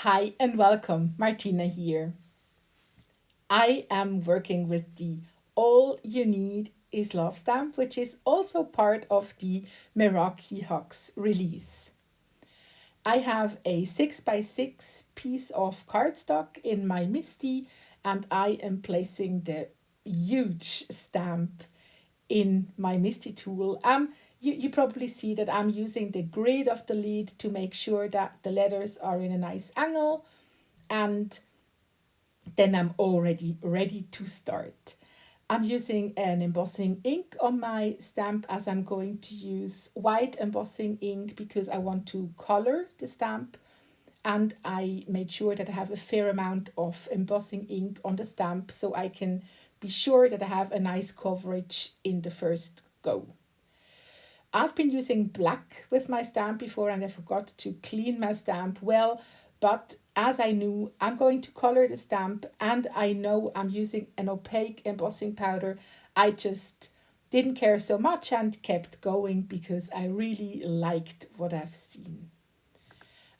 Hi and welcome, Martina here. I am working with the All You Need Is Love stamp, which is also part of the Meraki Hux release. I have a 6x6 piece of cardstock in my MISTI and I am placing the huge stamp in my MISTI tool. You probably see that I'm using the grid of the lead to make sure that the letters are in a nice angle, and then I'm already ready to start. I'm using an embossing ink on my stamp, as I'm going to use white embossing ink because I want to color the stamp, and I made sure that I have a fair amount of embossing ink on the stamp so I can be sure that I have a nice coverage in the first go. I've been using black with my stamp before and I forgot to clean my stamp well, but as I knew I'm going to color the stamp and I know I'm using an opaque embossing powder, I just didn't care so much and kept going because I really liked what I've seen.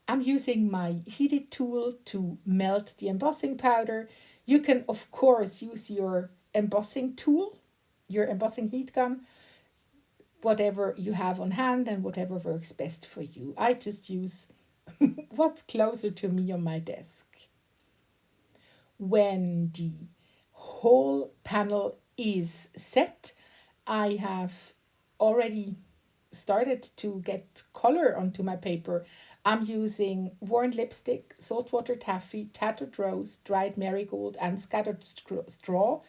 I'm using my heated tool to melt the embossing powder. You can, of course, use your embossing tool, your embossing heat gun, whatever you have on hand and whatever works best for you. I just use what's closer to me on my desk. When the whole panel is set, I have already started to get color onto my paper. I'm using worn lipstick, saltwater taffy, tattered rose, dried marigold, and scattered straw,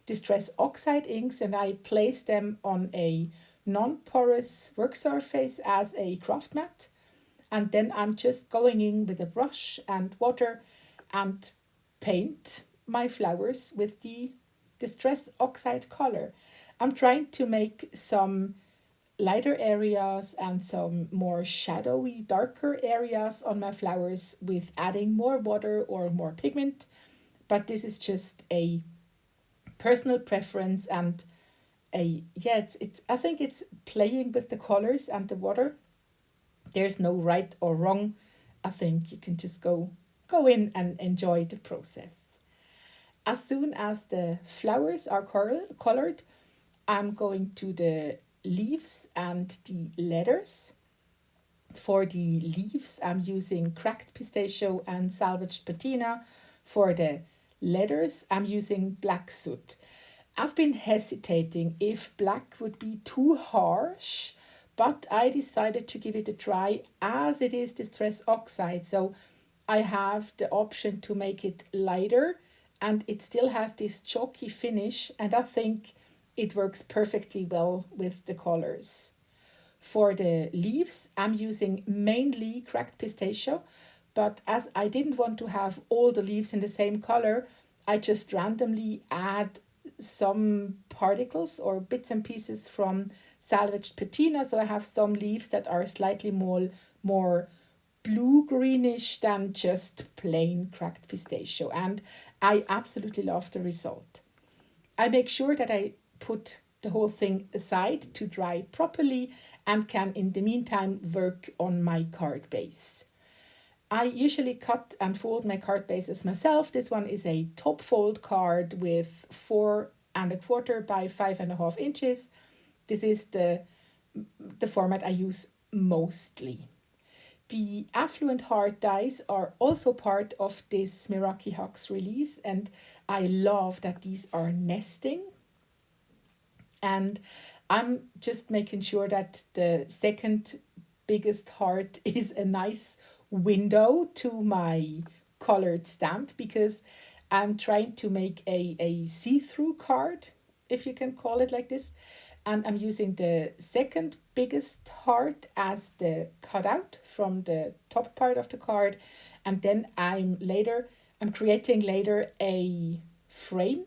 distress oxide inks, and I place them on a non-porous work surface as a craft mat. And then I'm just going in with a brush and water and paint my flowers with the distress oxide color. I'm trying to make some lighter areas and some more shadowy, darker areas on my flowers with adding more water or more pigment. But this is just a personal preference, and it's I think it's playing with the colors and the water. There's no right or wrong. I think you can just go in and enjoy the process. As soon as the flowers are colored, I'm going to the leaves and the letters. For the leaves, I'm using cracked pistachio and salvaged patina. For the letters, I'm using black soot. I've been hesitating if black would be too harsh, but I decided to give it a try as it is distress oxide. So I have the option to make it lighter and it still has this chalky finish, and I think it works perfectly well with the colors. For the leaves, I'm using mainly cracked pistachio, but as I didn't want to have all the leaves in the same color, I just randomly add some particles or bits and pieces from salvaged patina. So I have some leaves that are slightly more blue greenish than just plain cracked pistachio, and I absolutely love the result. I make sure that I put the whole thing aside to dry properly and can in the meantime work on my card base. I usually cut and fold my card bases myself. This one is a top fold card with 4.25 by 5.5 inches. This is the format I use mostly. The affluent heart dies are also part of this Meraki Hux release, and I love that these are nesting. And I'm just making sure that the second biggest heart is a nice window to my colored stamp, because I'm trying to make a see-through card, if you can call it like this. And I'm using the second biggest heart as the cutout from the top part of the card. And then I'm creating later a frame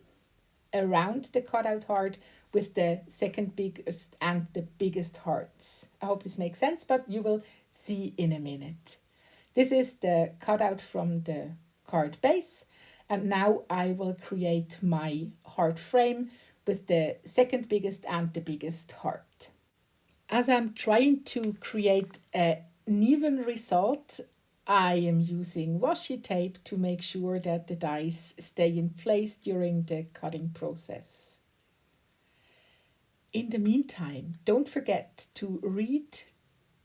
around the cutout heart with the second biggest and the biggest hearts. I hope this makes sense, but you will see in a minute. This is the cutout from the card base, and now I will create my heart frame with the second biggest and the biggest heart. As I'm trying to create an even result, I am using washi tape to make sure that the dies stay in place during the cutting process. In the meantime, don't forget to read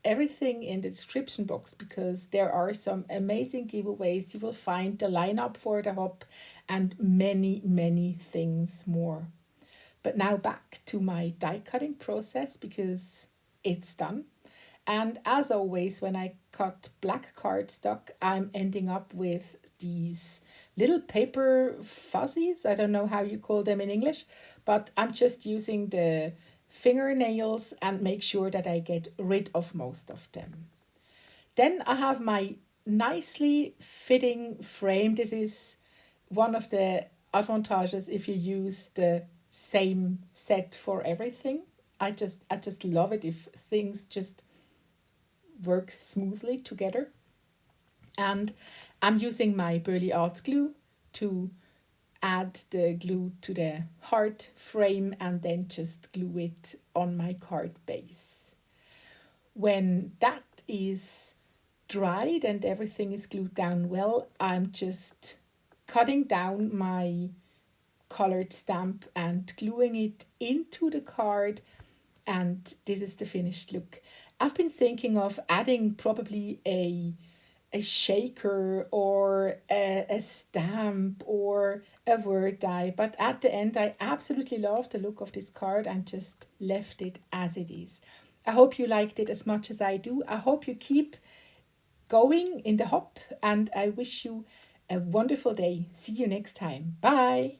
everything in the description box because there are some amazing giveaways. You will find the lineup for the hop and many, many things more. But now back to my die cutting process because it's done. And as always, when I cut black cardstock, I'm ending up with these little paper fuzzies. I don't know how you call them in English, but I'm just using the fingernails and make sure that I get rid of most of them. Then I have my nicely fitting frame. This is one of the advantages if you use the same set for everything. I just love it if things just work smoothly together. And I'm using my Burley Arts glue to add the glue to the heart frame and then just glue it on my card base. When that is dried and everything is glued down well, I'm just cutting down my colored stamp and gluing it into the card, and this is the finished look. I've been thinking of adding probably a shaker or a stamp or a word die, but at the end I absolutely love the look of this card and just left it as it is. I hope you liked it as much as I do. I hope you keep going in the hop, and I wish you a wonderful day. See you next time. Bye.